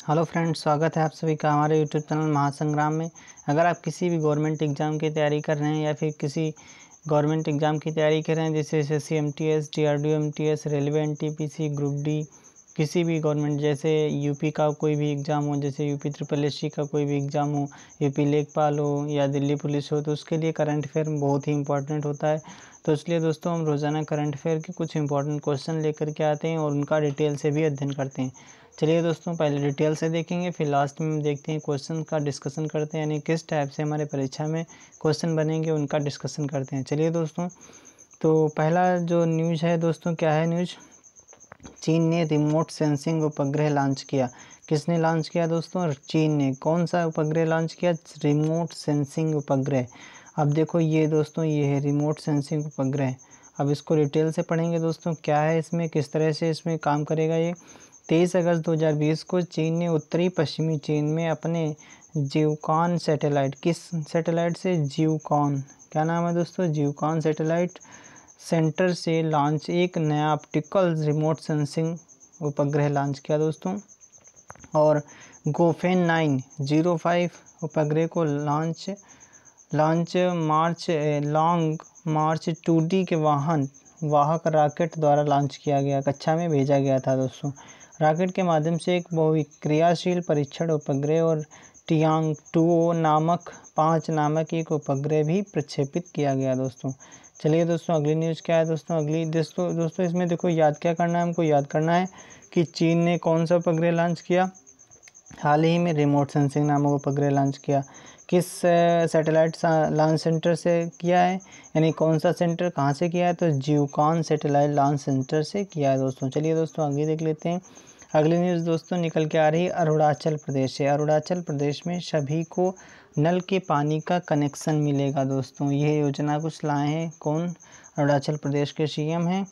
Hello friends, स्वागत है आप सभी का हमारे यूट्यूब चैनल महासंग्राम में। अगर आप किसी भी गवर्नमेंट एग्ज़ाम की तैयारी कर रहे हैं या फिर किसी गवर्नमेंट एग्ज़ाम की तैयारी कर रहे हैं जैसे SSC MTS, DRDO MTS, railway NTPC, group D, किसी भी गवर्नमेंट जैसे यूपी का कोई भी एग्ज़ाम हो, जैसे यूपी ट्रिपल एससी का कोई भी एग्ज़ाम हो, यूपी लेखपाल हो या दिल्ली पुलिस हो, तो उसके लिए करंट अफेयर बहुत ही इंपॉर्टेंट होता है। तो इसलिए दोस्तों हम रोज़ाना करंट अफेयर के कुछ इंपॉर्टेंट क्वेश्चन लेकर के आते हैं और उनका डिटेल से भी अध्ययन करते हैं। चलिए दोस्तों, पहले डिटेल से देखेंगे, फिर लास्ट में देखते हैं क्वेश्चन का डिस्कशन करते हैं, यानी किस टाइप से हमारे परीक्षा में क्वेश्चन बनेंगे उनका डिस्कशन करते हैं। चलिए दोस्तों, तो पहला जो न्यूज़ है दोस्तों, क्या है न्यूज़? चीन ने रिमोट सेंसिंग उपग्रह लॉन्च किया। किसने लॉन्च किया दोस्तों? चीन ने। कौन सा उपग्रह लॉन्च किया? रिमोट सेंसिंग उपग्रह। अब देखो ये दोस्तों, ये है रिमोट सेंसिंग उपग्रह। अब इसको डिटेल से पढ़ेंगे दोस्तों, क्या है इसमें, किस तरह से इसमें काम करेगा ये। 23 अगस्त 2020 को चीन ने उत्तरी पश्चिमी चीन में अपने जीवकॉन सैटेलाइट, किस सैटेलाइट से? जीवकॉन। क्या नाम है दोस्तों? जीवकॉन सैटेलाइट सेंटर से लॉन्च एक नया ऑप्टिकल रिमोट सेंसिंग उपग्रह लॉन्च किया दोस्तों। और गोफेन 905 उपग्रह को लॉन्च लॉन्ग मार्च 2D के वाहक रॉकेट द्वारा लॉन्च किया गया, कक्षा में भेजा गया था दोस्तों। रॉकेट के माध्यम से एक बहुक्रियाशील परीक्षण उपग्रह और टियांग 2 नामक 5 नामक एक उपग्रह भी प्रक्षेपित किया गया दोस्तों। चलिए दोस्तों, अगली न्यूज़ क्या है दोस्तों? अगली दोस्तों इसमें देखो, याद क्या करना है हमको? याद करना है कि चीन ने कौन सा उपग्रह लॉन्च किया? हाल ही में रिमोट सेंसिंग नामक उपग्रह लॉन्च किया। किस सैटेलाइट लॉन्च सेंटर से किया है, यानी कौन सा सेंटर, कहाँ से किया है? तो जीवकॉन सैटेलाइट लॉन्च सेंटर से किया है दोस्तों। चलिए दोस्तों, आगे देख लेते हैं। अगली न्यूज़ दोस्तों निकल के आ रही है अरुणाचल प्रदेश से। अरुणाचल प्रदेश में सभी को नल के पानी का कनेक्शन मिलेगा दोस्तों। यह योजना कुछ लाए हैं कौन? अरुणाचल प्रदेश के सीएम हैं।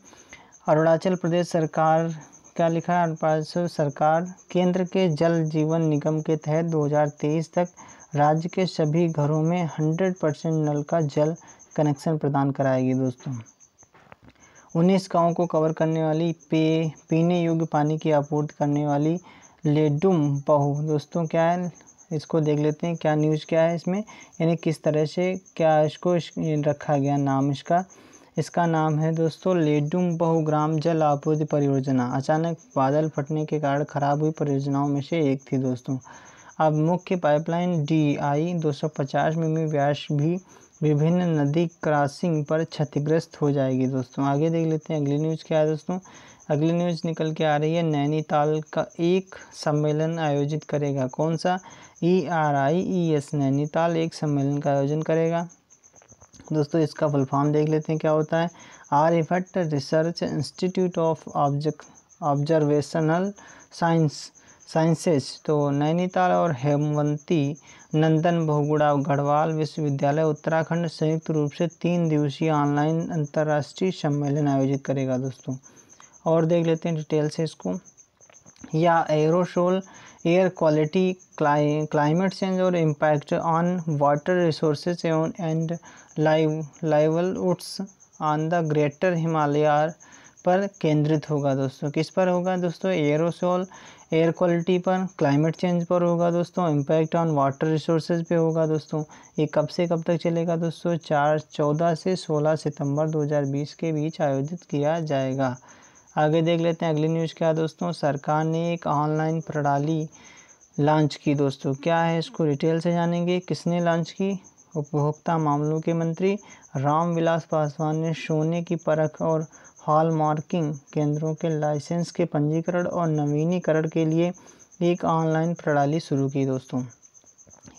अरुणाचल प्रदेश सरकार, क्या लिखा है? अरुणाचल सरकार केंद्र के जल जीवन निगम के तहत 2023 तक राज्य के सभी घरों में 100% नल का जल कनेक्शन प्रदान कराएगी दोस्तों। 19 गाँव को कवर करने वाली पीने योग्य पानी की आपूर्ति करने वाली लेडुम बहु दोस्तों, क्या है इसको देख लेते हैं, क्या न्यूज़ क्या है इसमें, यानी किस तरह से क्या इसको रखा गया नाम इसका नाम है दोस्तों लेडुम बहुग्राम जल आपूर्ति परियोजना। अचानक बादल फटने के कारण खराब हुई परियोजनाओं में से एक थी दोस्तों। अब मुख्य पाइपलाइन DI 250 मिमी व्यास भी विभिन्न नदी क्रॉसिंग पर क्षतिग्रस्त हो जाएगी दोस्तों। आगे देख लेते हैं अगली न्यूज़ क्या है दोस्तों। अगली न्यूज़ निकल के आ रही है, नैनीताल का एक सम्मेलन आयोजित करेगा। कौन सा? ERIES नैनीताल एक सम्मेलन का आयोजन करेगा दोस्तों। इसका फुल फॉर्म देख लेते हैं क्या होता है। Aryabhatta research institute of observational sciences. तो नैनीताल और हेमवती नंदन बहुगुणा गढ़वाल विश्वविद्यालय उत्तराखंड संयुक्त रूप से 3 दिवसीय ऑनलाइन अंतर्राष्ट्रीय सम्मेलन आयोजित करेगा दोस्तों। और देख लेते हैं डिटेल से इसको। या aerosol air quality, climate change और impact on water resources and livelihoods on the greater Himalaya पर केंद्रित होगा दोस्तों। किस पर होगा दोस्तों? एरोसोल एयर क्वालिटी पर, क्लाइमेट चेंज पर होगा दोस्तों, इम्पैक्ट ऑन वाटर रिसोर्सेज पे होगा दोस्तों। ये कब से कब तक चलेगा दोस्तों? 14 से 16 सितंबर 2020 के बीच आयोजित किया जाएगा। आगे देख लेते हैं अगली न्यूज़ क्या है दोस्तों। सरकार ने एक ऑनलाइन प्रणाली लॉन्च की दोस्तों। क्या है इसको डिटेल से जानेंगे। किसने लॉन्च की? उपभोक्ता मामलों के मंत्री रामविलास पासवान ने सोने की परख और हॉलमार्किंग केंद्रों के लाइसेंस के पंजीकरण और नवीनीकरण के लिए एक ऑनलाइन प्रणाली शुरू की दोस्तों।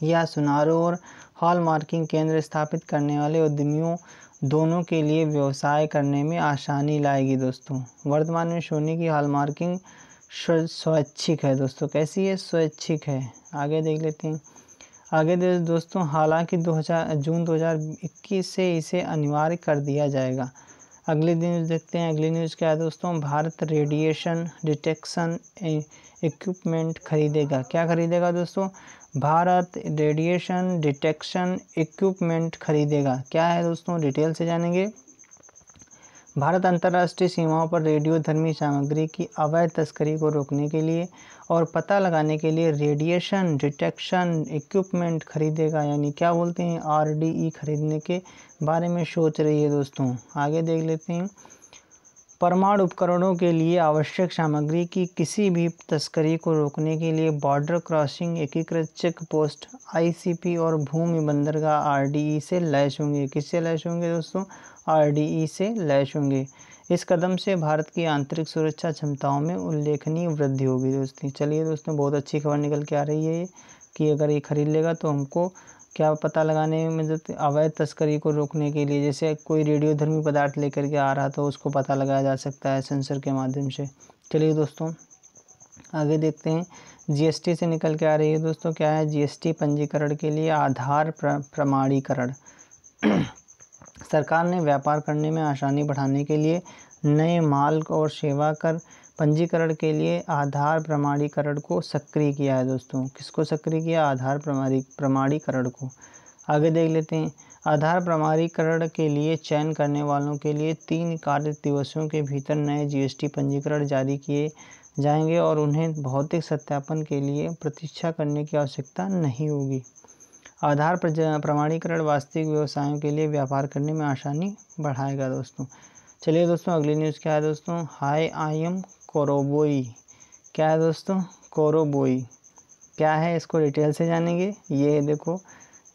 यह सुनारों और हॉलमार्किंग केंद्र स्थापित करने वाले उद्यमियों दोनों के लिए व्यवसाय करने में आसानी लाएगी दोस्तों। वर्तमान में सोने की हॉलमार्किंग स्वैच्छिक है दोस्तों। कैसी है? स्वैच्छिक है। आगे देख लेते हैं। आगे दोस्तों, हालांकि जून 2021 से इसे अनिवार्य कर दिया जाएगा। अगले न्यूज़ देखते हैं। अगली न्यूज़ क्या है दोस्तों। भारत रेडिएशन डिटेक्शन इक्विपमेंट खरीदेगा। क्या खरीदेगा दोस्तों? भारत रेडिएशन डिटेक्शन इक्विपमेंट खरीदेगा। क्या है दोस्तों? डिटेल से जानेंगे। भारत अंतर्राष्ट्रीय सीमाओं पर रेडियोधर्मी सामग्री की अवैध तस्करी को रोकने के लिए और पता लगाने के लिए रेडिएशन डिटेक्शन इक्विपमेंट खरीदेगा, यानी क्या बोलते हैं RDE खरीदने के बारे में सोच रही है दोस्तों। आगे देख लेते हैं। परमाणु उपकरणों के लिए आवश्यक सामग्री की किसी भी तस्करी को रोकने के लिए बॉर्डर क्रॉसिंग एकीकृत चेक पोस्ट ICP और भूमि बंदरगाह RDE से लैस होंगे। किससे लैस होंगे दोस्तों? RDE से लैस होंगे। इस कदम से भारत की आंतरिक सुरक्षा क्षमताओं में उल्लेखनीय वृद्धि होगी दोस्तों। चलिए दोस्तों, बहुत अच्छी खबर निकल के आ रही है कि अगर ये खरीद लेगा तो हमको क्या पता लगाने में मदद, अवैध तस्करी को रोकने के लिए, जैसे कोई रेडियोधर्मी पदार्थ लेकर के आ रहा तो उसको पता लगाया जा सकता है सेंसर के माध्यम से। चलिए दोस्तों आगे देखते हैं। GST से निकल के आ रही है दोस्तों, क्या है GST पंजीकरण के लिए आधार प्रमाणीकरण। सरकार ने व्यापार करने में आसानी बढ़ाने के लिए नए माल और सेवा कर पंजीकरण के लिए आधार प्रमाणीकरण को सक्रिय किया है दोस्तों। किसको सक्रिय किया? आधार प्रमाणीकरण को। आगे देख लेते हैं। आधार प्रमाणीकरण के लिए चयन करने वालों के लिए 3 कार्य दिवसों के भीतर नए GST पंजीकरण जारी किए जाएंगे और उन्हें भौतिक सत्यापन के लिए प्रतीक्षा करने की आवश्यकता नहीं होगी। आधार प्रमाणीकरण वास्तविक व्यवसायों के लिए व्यापार करने में आसानी बढ़ाएगा दोस्तों। चलिए दोस्तों अगली न्यूज़ क्या है दोस्तों? हाई आई एम कोरोबोई। क्या है दोस्तों? कोरोबोई क्या है, इसको डिटेल से जानेंगे। ये देखो,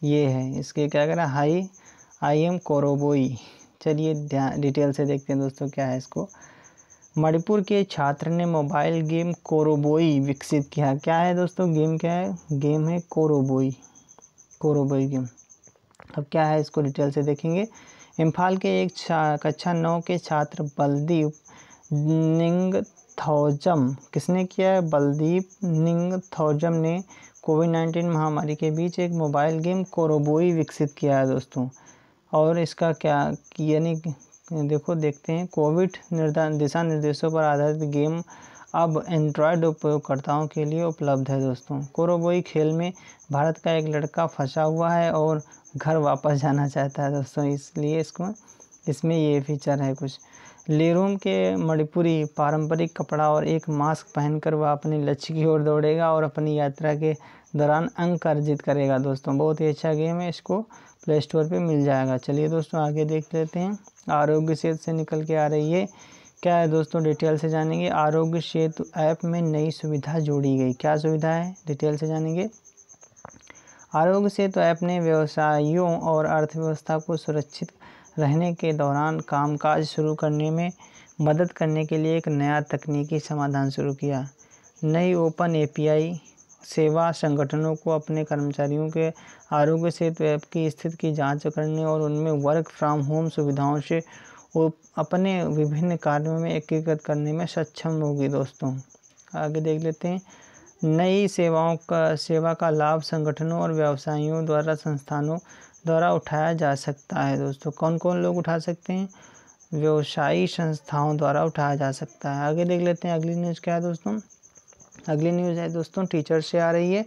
ये है इसके क्या कह रहा है, हाई आई एम कोरोबोई। चलिए डिटेल से देखते हैं दोस्तों क्या है इसको। मणिपुर के छात्र ने मोबाइल गेम कोरोबोई विकसित किया। क्या है दोस्तों गेम? क्या है? गेम है कोरोबोई गेम। अब क्या है इसको डिटेल से देखेंगे। इम्फाल के एक कक्षा 9 के छात्र बलदीप निंगथौजम, किसने किया है? बलदीप निंगथौजम ने कोविड-19 महामारी के बीच एक मोबाइल गेम कोरोबोई विकसित किया है दोस्तों। और इसका क्या यानी देखो देखते हैं। कोविड दिशा निर्देशों पर आधारित गेम अब एंड्रॉयड उपयोगकर्ताओं के लिए उपलब्ध है दोस्तों। कोरोबोई खेल में भारत का एक लड़का फंसा हुआ है और घर वापस जाना चाहता है दोस्तों, इसलिए इसमें ये फीचर है कुछ। लेरूम के मणिपुरी पारंपरिक कपड़ा और एक मास्क पहनकर वह अपने लक्ष्य की ओर दौड़ेगा और अपनी यात्रा के दौरान अंक अर्जित करेगा दोस्तों। बहुत ही अच्छा गेम है, इसको प्ले स्टोर पे मिल जाएगा। चलिए दोस्तों आगे देख लेते हैं। आरोग्य सेतु से निकल के आ रही है, क्या है दोस्तों डिटेल से जानेंगे। आरोग्य सेतु ऐप में नई सुविधा जोड़ी गई। क्या सुविधा है? डिटेल से जानेंगे। आरोग्य सेतु ऐप ने व्यवसायियों और अर्थव्यवस्था को सुरक्षित रहने के दौरान कामकाज शुरू करने में मदद करने के लिए एक नया तकनीकी समाधान शुरू किया। नई ओपन API सेवा संगठनों को अपने कर्मचारियों के आरोग्य सेतु ऐप की स्थिति की जांच करने और उनमें वर्क फ्रॉम होम सुविधाओं से वो अपने विभिन्न कार्यों में एकीकृत करने में सक्षम होगी दोस्तों। आगे देख लेते हैं। नई सेवा का लाभ संगठनों और व्यवसायियों द्वारा संस्थानों द्वारा उठाया जा सकता है दोस्तों। कौन कौन लोग उठा सकते हैं? व्यवसायी संस्थाओं द्वारा उठाया जा सकता है। आगे देख लेते हैं अगली न्यूज़ क्या है दोस्तों। अगली न्यूज़ है दोस्तों टीचर से आ रही है।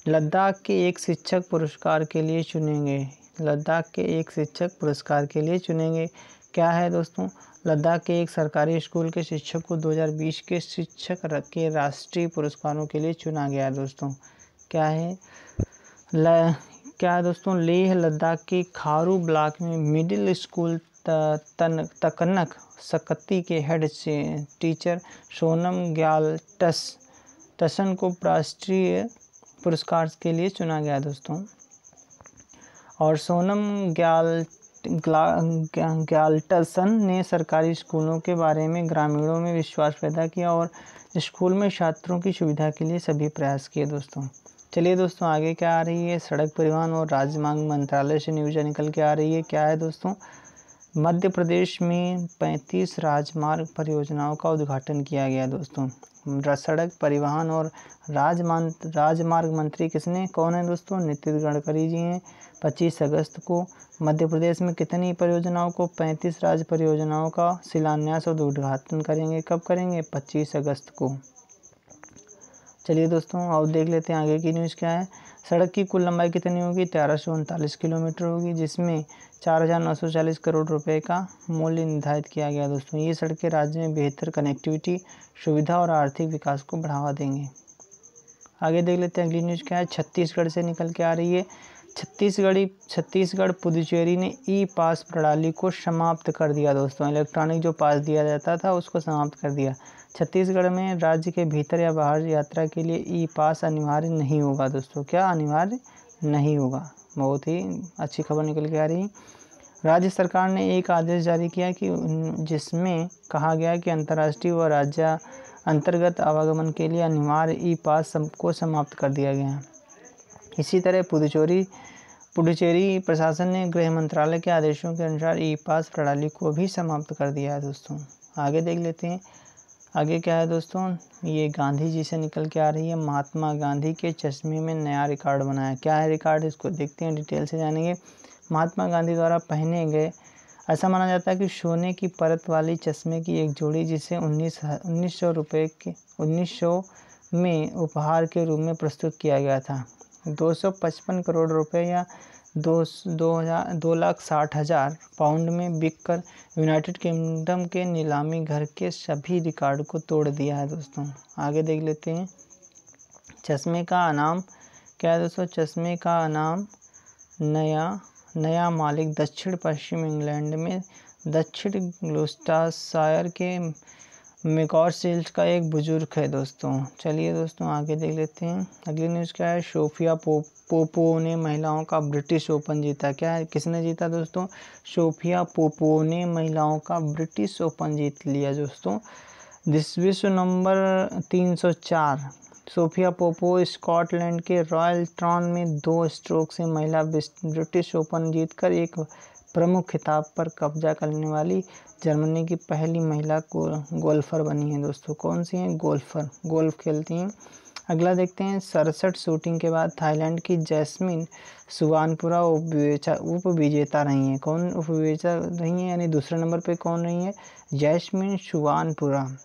लद्दाख के एक शिक्षक पुरस्कार के लिए चुनेंगे। लद्दाख के एक शिक्षक पुरस्कार के लिए चुनेंगे। क्या है दोस्तों? लद्दाख के एक सरकारी स्कूल के शिक्षक को 2020 के शिक्षक के राष्ट्रीय पुरस्कारों के लिए चुना गया है दोस्तों। क्या है दोस्तों? लेह लद्दाख के खारू ब्लॉक में मिडिल स्कूल तकनक सकती के हेड टीचर सोनम ग्याल्टसन को राष्ट्रीय पुरस्कार के लिए चुना गया दोस्तों। और सोनम ग्याल्टसन ने सरकारी स्कूलों के बारे में ग्रामीणों में विश्वास पैदा किया और स्कूल में छात्रों की सुविधा के लिए सभी प्रयास किए दोस्तों। चलिए दोस्तों आगे क्या आ रही है। सड़क परिवहन और राजमार्ग मंत्रालय से न्यूज़ निकल के आ रही है। क्या है दोस्तों? मध्य प्रदेश में 35 राजमार्ग परियोजनाओं का उद्घाटन किया गया दोस्तों। सड़क परिवहन और राजमार्ग मंत्री कौन है दोस्तों? नितिन गडकरी जी हैं। 25 अगस्त को मध्य प्रदेश में कितनी परियोजनाओं को? 35 राज्य परियोजनाओं का शिलान्यास और उद्घाटन करेंगे। कब करेंगे? 25 अगस्त को। चलिए दोस्तों अब देख लेते हैं आगे की न्यूज़ क्या है। सड़क की कुल लंबाई कितनी होगी? 1339 किलोमीटर होगी, जिसमें 4,940 करोड़ रुपए का मूल्य निर्धारित किया गया दोस्तों। ये सड़कें राज्य में बेहतर कनेक्टिविटी, सुविधा और आर्थिक विकास को बढ़ावा देंगे। आगे देख लेते हैं अगली न्यूज़ क्या है। छत्तीसगढ़ से निकल के आ रही है। छत्तीसगढ़ पुदुचेरी ने ई पास प्रणाली को समाप्त कर दिया दोस्तों। इलेक्ट्रॉनिक जो पास दिया जाता था उसको समाप्त कर दिया। छत्तीसगढ़ में राज्य के भीतर या बाहर यात्रा के लिए ई पास अनिवार्य नहीं होगा दोस्तों। क्या अनिवार्य नहीं होगा? बहुत ही अच्छी खबर निकल के आ रही है। राज्य सरकार ने एक आदेश जारी किया कि जिसमें कहा गया कि अंतर्राष्ट्रीय व राज्य अंतर्गत आवागमन के लिए अनिवार्य ई पास को समाप्त कर दिया गया है। इसी तरह पुडुचेरी प्रशासन ने गृह मंत्रालय के आदेशों के अनुसार ई पास प्रणाली को भी समाप्त कर दिया है दोस्तों। आगे देख लेते हैं आगे क्या है दोस्तों। ये गांधी जी से निकल के आ रही है। महात्मा गांधी के चश्मे में नया रिकॉर्ड बनाया। क्या है रिकॉर्ड? इसको देखते हैं, डिटेल से जानेंगे। महात्मा गांधी द्वारा पहने गए ऐसा माना जाता है कि सोने की परत वाली चश्मे की एक जोड़ी, जिसे 1900 में उपहार के रूप में प्रस्तुत किया गया था, 255 करोड़ रुपए या 2,60,000 पाउंड में बिककर यूनाइटेड किंगडम के नीलामी घर के सभी रिकॉर्ड को तोड़ दिया है दोस्तों। आगे देख लेते हैं। चश्मे का नाम क्या है दोस्तों? चश्मे का नाम नया मालिक दक्षिण पश्चिम इंग्लैंड में दक्षिण ग्लूस्टरशायर के मैकॉरसील्ड का एक बुजुर्ग है दोस्तों। चलिए दोस्तों आगे देख लेते हैं। अगली न्यूज़ क्या है। सोफिया पोपो ने महिलाओं का ब्रिटिश ओपन जीता। क्या है? किसने जीता दोस्तों? सोफिया पोपो ने महिलाओं का ब्रिटिश ओपन जीत लिया दोस्तों। विश्व नंबर 304 सोफिया पोपो स्कॉटलैंड के रॉयल ट्रॉन में 2 स्ट्रोक से महिला ब्रिटिश ओपन जीतकर एक प्रमुख खिताब पर कब्जा करने वाली जर्मनी की पहली महिला गोल्फर बनी है दोस्तों। कौन सी हैं? गोल्फर, गोल्फ खेलती हैं। अगला देखते हैं। 67 शूटिंग के बाद थाईलैंड की जैस्मिन सुवानपुरा उप विजेता रही हैं। कौन उप विजेता रही हैं? यानी दूसरे नंबर पे कौन रही है? जैस्मिन सुवानपुरा।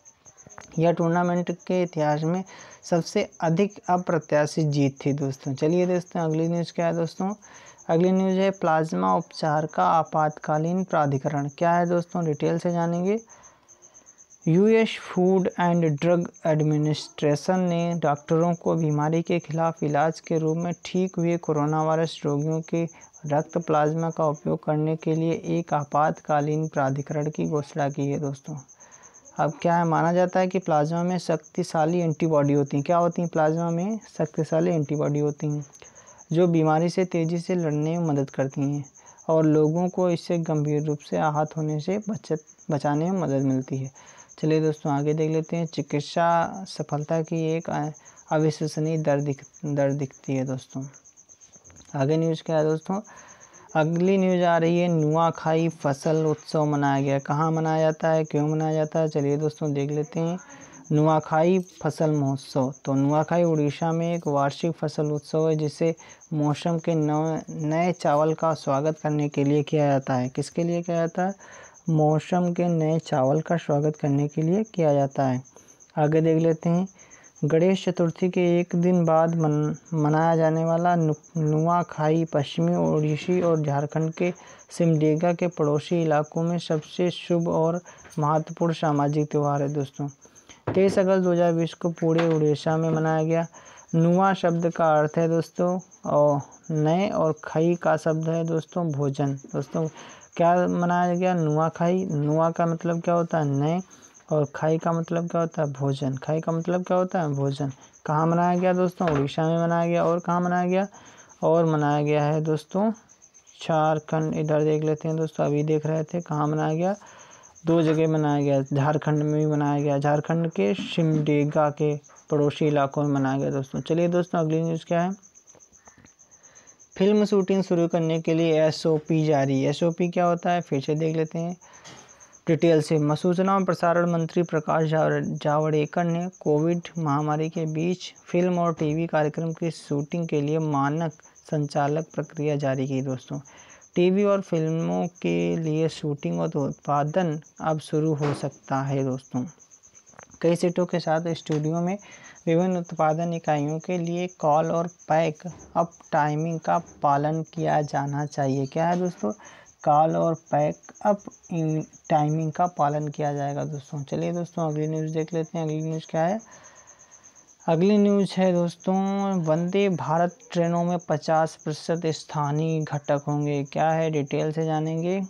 यह टूर्नामेंट के इतिहास में सबसे अधिक अप्रत्याशित जीत थी दोस्तों। चलिए दोस्तों अगली न्यूज़ क्या है दोस्तों। अगली न्यूज़ है प्लाज्मा उपचार का आपातकालीन प्राधिकरण। क्या है दोस्तों? डिटेल से जानेंगे। US food and drug administration ने डॉक्टरों को बीमारी के खिलाफ इलाज के रूप में ठीक हुए कोरोना वायरस रोगियों के रक्त प्लाज्मा का उपयोग करने के लिए एक आपातकालीन प्राधिकरण की घोषणा की है दोस्तों। अब क्या है? माना जाता है कि प्लाज्मा में शक्तिशाली एंटीबॉडी होती हैं। क्या होती हैं? प्लाज्मा में शक्तिशाली एंटीबॉडी होती हैं जो बीमारी से तेज़ी से लड़ने में मदद करती हैं और लोगों को इससे गंभीर रूप से आहत होने से बचाने में मदद मिलती है। चलिए दोस्तों आगे देख लेते हैं। चिकित्सा सफलता की एक अविश्वसनीय दर दिखती है दोस्तों। आगे न्यूज़ क्या है दोस्तों। अगली न्यूज़ आ रही है। नुआखाई फसल उत्सव मनाया गया। कहाँ मनाया जाता है? क्यों मनाया जाता है? चलिए दोस्तों देख लेते हैं। नुआखाई फसल महोत्सव। तो नुआखाई उड़ीसा में एक वार्षिक फसल उत्सव है जिसे मौसम के नए चावल का स्वागत करने के लिए किया जाता है। किसके लिए किया जाता है? मौसम के नए चावल का स्वागत करने के लिए किया जाता है। आगे देख लेते हैं। गणेश चतुर्थी के एक दिन बाद मनाया जाने वाला नुआखाई पश्चिमी ओडिशा और झारखंड के सिमडेगा के पड़ोसी इलाकों में सबसे शुभ और महत्वपूर्ण सामाजिक त्यौहार है दोस्तों। 23 अगस्त 2020 को पूरे उड़ीसा में मनाया गया। नुआ शब्द का अर्थ है दोस्तों और नए, और खाई का शब्द है दोस्तों भोजन। दोस्तों क्या मनाया गया? नुआखाई। नुआ का मतलब क्या होता है? नए, और खाई का मतलब क्या होता है? भोजन। खाई का मतलब क्या होता है? भोजन। कहाँ मनाया गया दोस्तों? उड़ीसा में मनाया गया। और कहाँ मनाया गया? और मनाया गया है दोस्तों झारखंड। इधर देख लेते हैं दोस्तों, अभी देख रहे थे कहाँ मनाया गया। 2 जगह मनाया गया। झारखंड में भी मनाया गया। झारखंड के सिमडेगा के पड़ोसी इलाकों में मनाया गया दोस्तों। चलिए दोस्तों अगली न्यूज़ क्या है। फिल्म शूटिंग शुरू करने के लिए SOP जारी। SOP क्या होता है? फिर से देख लेते हैं डिटेल से। सूचना और प्रसारण मंत्री प्रकाश जावड़ेकर ने कोविड महामारी के बीच फिल्म और टीवी कार्यक्रम की शूटिंग के लिए मानक संचालक प्रक्रिया जारी की दोस्तों। टीवी और फिल्मों के लिए शूटिंग और उत्पादन अब शुरू हो सकता है दोस्तों। कई सेटों के साथ स्टूडियो में विभिन्न उत्पादन इकाइयों के लिए कॉल और पैक अप टाइमिंग का पालन किया जाना चाहिए। क्या है दोस्तों? कॉल और पैक अप टाइमिंग का पालन किया जाएगा दोस्तों। चलिए दोस्तों अगली न्यूज़ देख लेते हैं। अगली न्यूज़ क्या है? अगली न्यूज़ है दोस्तों, वंदे भारत ट्रेनों में 50% स्थानीय घटक होंगे। क्या है? डिटेल से जानेंगे।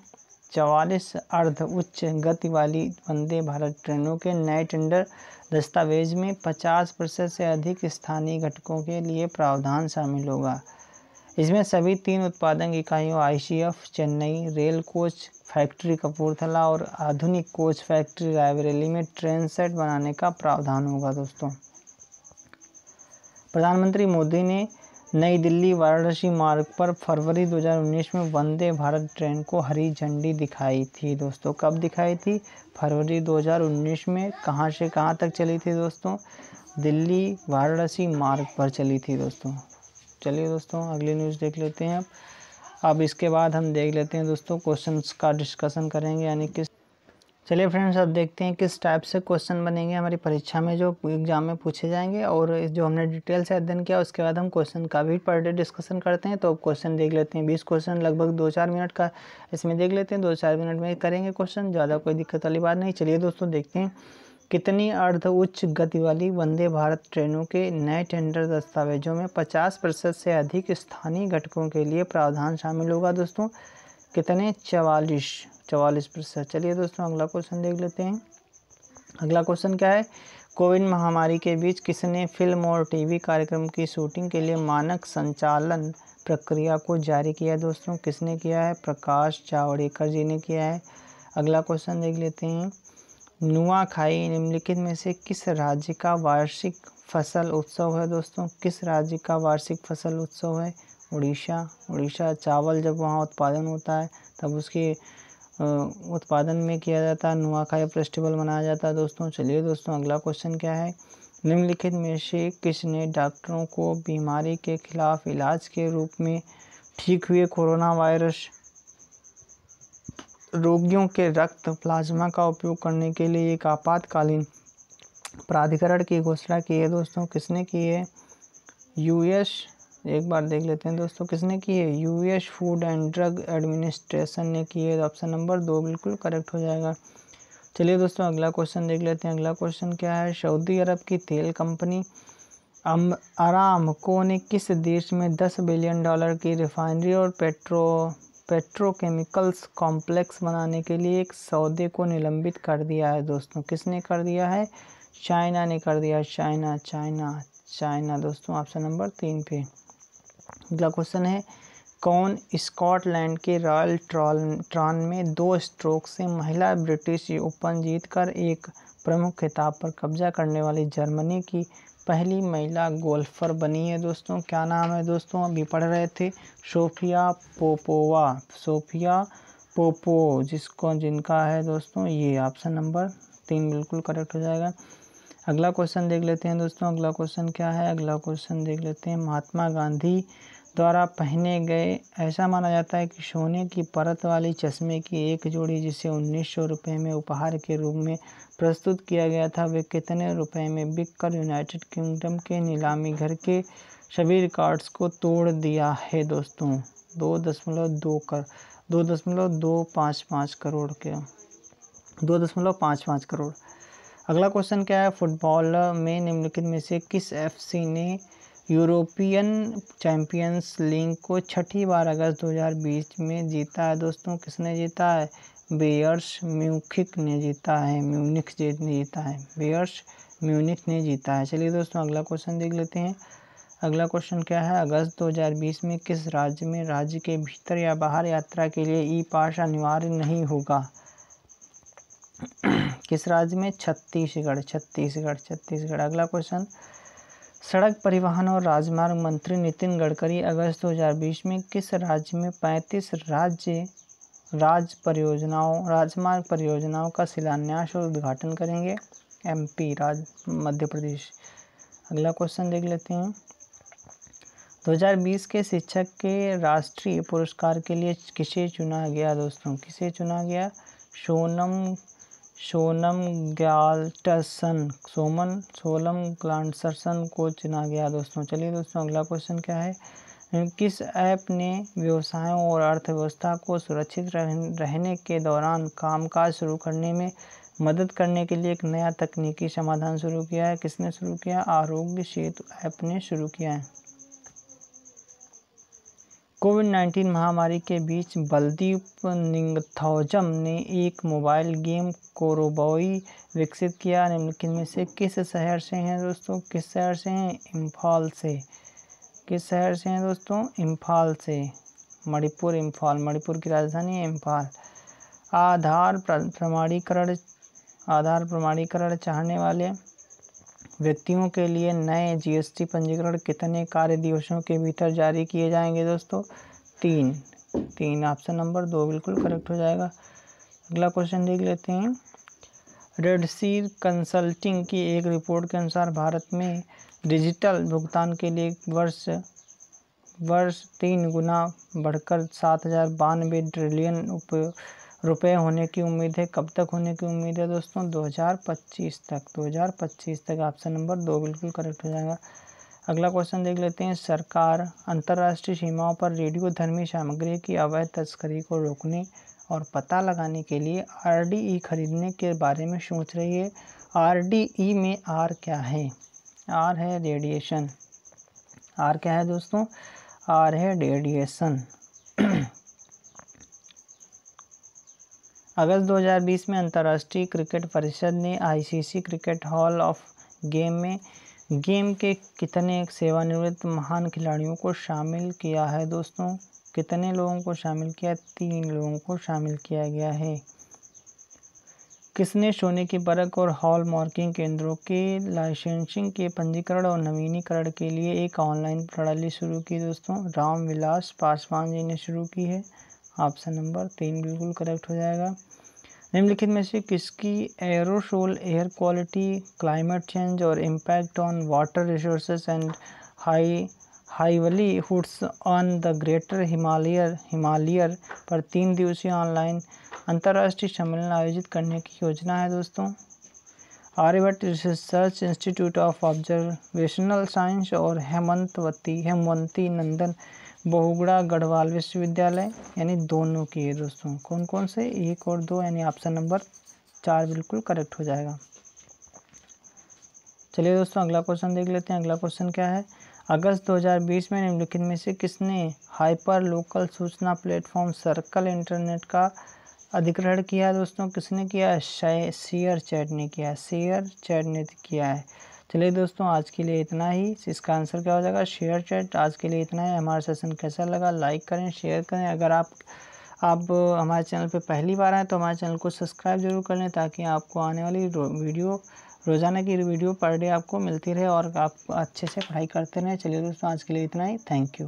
44 अर्ध उच्च गति वाली वंदे भारत ट्रेनों के नए टेंडर दस्तावेज में 50% से अधिक स्थानीय घटकों के लिए प्रावधान शामिल होगा। इसमें सभी 3 उत्पादन इकाइयों ICF Chennai, rail coach factory Kapurthala और आधुनिक कोच फैक्ट्री रायबरेली में ट्रेन सेट बनाने का प्रावधान होगा दोस्तों। प्रधानमंत्री मोदी ने नई दिल्ली वाराणसी मार्ग पर फरवरी 2019 में वंदे भारत ट्रेन को हरी झंडी दिखाई थी दोस्तों। कब दिखाई थी? फरवरी 2019 में। कहां से कहां तक चली थी दोस्तों? दिल्ली वाराणसी मार्ग पर चली थी दोस्तों। चलिए दोस्तों अगली न्यूज़ देख लेते हैं। अब इसके बाद हम देख लेते हैं दोस्तों क्वेश्चंस का डिस्कशन करेंगे, यानी कि चलिए फ्रेंड्स अब देखते हैं किस टाइप से क्वेश्चन बनेंगे हमारी परीक्षा में, जो एग्जाम में पूछे जाएंगे। और जो हमने डिटेल से अध्ययन किया उसके बाद हम क्वेश्चन का भी पर डे डिस्कशन करते हैं। तो क्वेश्चन देख लेते हैं। 20 क्वेश्चन लगभग 2-4 मिनट का इसमें देख लेते हैं। 2-4 मिनट में करेंगे क्वेश्चन, ज़्यादा कोई दिक्कत वाली बात नहीं। चलिए दोस्तों देखते हैं। कितनी अर्ध उच्च गति वाली वंदे भारत ट्रेनों के नए टेंडर दस्तावेजों में 50% से अधिक स्थानीय घटकों के लिए प्रावधान शामिल होगा दोस्तों? कितने? 44%। चलिए दोस्तों अगला क्वेश्चन देख लेते हैं। अगला क्वेश्चन क्या है? कोविड महामारी के बीच किसने फिल्म और टीवी कार्यक्रम की शूटिंग के लिए मानक संचालन प्रक्रिया को जारी किया दोस्तों? किसने किया है? प्रकाश जावड़ेकर जी ने किया है। अगला क्वेश्चन देख लेते हैं। नुआखाई निम्नलिखित में से किस राज्य का वार्षिक फसल उत्सव है दोस्तों? किस राज्य का वार्षिक फसल उत्सव है? उड़ीसा। चावल जब वहाँ उत्पादन होता है तब उसके उत्पादन में किया जाता है, नुआखाई फेस्टिवल मनाया जाता है दोस्तों। चलिए दोस्तों अगला क्वेश्चन क्या है? निम्नलिखित में से किसने डॉक्टरों को बीमारी के खिलाफ इलाज के रूप में ठीक हुए कोरोना वायरस रोगियों के रक्त प्लाज्मा का उपयोग करने के लिए एक आपातकालीन प्राधिकरण की घोषणा की है दोस्तों? किसने की है? यूएस। एक बार देख लेते हैं दोस्तों किसने की है? US food and drug administration ने की है। तो ऑप्शन नंबर 2 बिल्कुल करेक्ट हो जाएगा। चलिए दोस्तों अगला क्वेश्चन देख लेते हैं। अगला क्वेश्चन क्या है? सऊदी अरब की तेल कंपनी अरामको ने किस देश में $10 बिलियन की रिफाइनरी और पेट्रोकेमिकल्स कॉम्प्लेक्स बनाने के लिए एक सौदे को निलंबित कर दिया है दोस्तों? किसने कर दिया है? चाइना ने कर दिया। चाइना दोस्तों ऑप्शन नंबर 3 पे। अगला क्वेश्चन है। कौन स्कॉटलैंड के रॉयल ट्रॉन में 2 स्ट्रोक से महिला ब्रिटिश ओपन जीतकर एक प्रमुख खिताब पर कब्जा करने वाली जर्मनी की पहली महिला गोल्फर बनी है दोस्तों? क्या नाम है दोस्तों? अभी पढ़ रहे थे। सोफिया पोपो जिनका है दोस्तों ये ऑप्शन नंबर 3 बिल्कुल करेक्ट हो जाएगा। अगला क्वेश्चन देख लेते हैं दोस्तों। अगला क्वेश्चन क्या है? अगला क्वेश्चन देख लेते हैं। महात्मा गांधी द्वारा पहने गए ऐसा माना जाता है कि सोने की परत वाली चश्मे की एक जोड़ी जिसे 1900 रुपये में उपहार के रूप में प्रस्तुत किया गया था, वे कितने रुपए में बिककर यूनाइटेड किंगडम के नीलामी घर के सभी रिकॉर्ड्स को तोड़ दिया है दोस्तों? 2.255 करोड़ के 2.55 करोड़। अगला क्वेश्चन क्या है? फुटबॉल में निम्नलिखित में से किस FC ने यूरोपियन चैंपियंस लीग को 6ठी बार अगस्त 2020 में जीता है दोस्तों? किसने जीता है? बेयर्स म्यूनिख ने जीता है। चलिए दोस्तों अगला क्वेश्चन देख लेते हैं। अगला क्वेश्चन क्या है? अगस्त 2020 में किस राज्य में राज्य के भीतर या बाहर यात्रा के लिए ई पास अनिवार्य नहीं होगा? किस राज्य में? छत्तीसगढ़। अगला क्वेश्चन। सड़क परिवहन और राजमार्ग मंत्री नितिन गडकरी अगस्त 2020 में किस राज्य में 35 राजमार्ग परियोजनाओं का शिलान्यास और उद्घाटन करेंगे? MP मध्य प्रदेश। अगला क्वेश्चन देख लेते हैं। 2020 के शिक्षक के राष्ट्रीय पुरस्कार के लिए किसे चुना गया दोस्तों? किसे चुना गया? सोनम सोनम ग्लाल्टसन को चुना गया दोस्तों। चलिए दोस्तों अगला क्वेश्चन क्या है, किस ऐप ने व्यवसायों और अर्थव्यवस्था को सुरक्षित रहने के दौरान कामकाज शुरू करने में मदद करने के लिए एक नया तकनीकी समाधान शुरू किया है? किसने शुरू किया? आरोग्य सेतु ऐप ने शुरू किया है। कोविड-19 महामारी के बीच बलदीप निंगथौजम ने एक मोबाइल गेम कोरोबॉई विकसित किया। निम्नलिखित में से किस शहर से हैं दोस्तों? किस शहर से हैं? इम्फाल से। किस शहर से हैं दोस्तों? इम्फाल से। मणिपुर की राजधानी है इम्फाल। आधार प्रमाणीकरण चाहने वाले व्यक्तियों के लिए नए जीएसटी पंजीकरण कितने कार्य दिवसों के भीतर जारी किए जाएंगे दोस्तों? 3। ऑप्शन नंबर 2 बिल्कुल करेक्ट हो जाएगा। अगला क्वेश्चन देख लेते हैं। रेडसीर कंसल्टिंग की एक रिपोर्ट के अनुसार भारत में डिजिटल भुगतान के लिए वर्ष 3 गुना बढ़कर 7,092 ट्रिलियन रुपए होने की उम्मीद है। कब तक होने की उम्मीद है दोस्तों? 2025 तक। 2025 तक। ऑप्शन नंबर 2 बिल्कुल करेक्ट हो जाएगा। अगला क्वेश्चन देख लेते हैं। सरकार अंतर्राष्ट्रीय सीमाओं पर रेडियोधर्मी सामग्री की अवैध तस्करी को रोकने और पता लगाने के लिए RDE खरीदने के बारे में सोच रही है। RDE में R क्या है? R है रेडिएशन। R क्या है दोस्तों? R है रेडिएशन। अगस्त 2020 में अंतर्राष्ट्रीय क्रिकेट परिषद ने ICC cricket hall of game के कितने सेवानिवृत्त महान खिलाड़ियों को शामिल किया है दोस्तों? कितने लोगों को शामिल किया? 3 लोगों को शामिल किया गया है। किसने सोने की परख और हॉलमार्किंग केंद्रों के लाइसेंसिंग के पंजीकरण और नवीनीकरण के लिए एक ऑनलाइन प्रणाली शुरू की दोस्तों? रामविलास पासवान जी ने शुरू की है। ऑप्शन नंबर 3 बिल्कुल करेक्ट हो जाएगा। निम्नलिखित में से किसकी aerosol air quality, climate change और impact on water resources and livelihoods on the greater Himalaya पर 3 दिवसीय ऑनलाइन अंतर्राष्ट्रीय सम्मेलन आयोजित करने की योजना है दोस्तों? Aryabhatta research institute of observational science और हेमवंती नंदन बहुगुणा गढ़वाल विश्वविद्यालय, यानी दोनों की है दोस्तों। कौन कौन से? 1 और 2, यानी ऑप्शन नंबर 4 बिल्कुल करेक्ट हो जाएगा। चलिए दोस्तों अगला क्वेश्चन देख लेते हैं। अगला क्वेश्चन क्या है? अगस्त 2020 में निम्नलिखित में से किसने हाइपर लोकल सूचना प्लेटफॉर्म सर्कल इंटरनेट का अधिग्रहण किया है दोस्तों? किसने किया है? शेयरचैट ने किया है। शेयरचैट ने किया है। चलिए दोस्तों आज के लिए इतना ही। इसका आंसर क्या हो जाएगा? शेयरचैट। आज के लिए इतना है। हमारा सेशन कैसा लगा लाइक करें, शेयर करें। अगर आप हमारे चैनल पे पहली बार आए तो हमारे चैनल को सब्सक्राइब जरूर कर लें, ताकि आपको आने वाली रोज़ाना की वीडियो पर डे आपको मिलती रहे और आप अच्छे से पढ़ाई करते रहें। चलिए दोस्तों आज के लिए इतना ही। Thank you.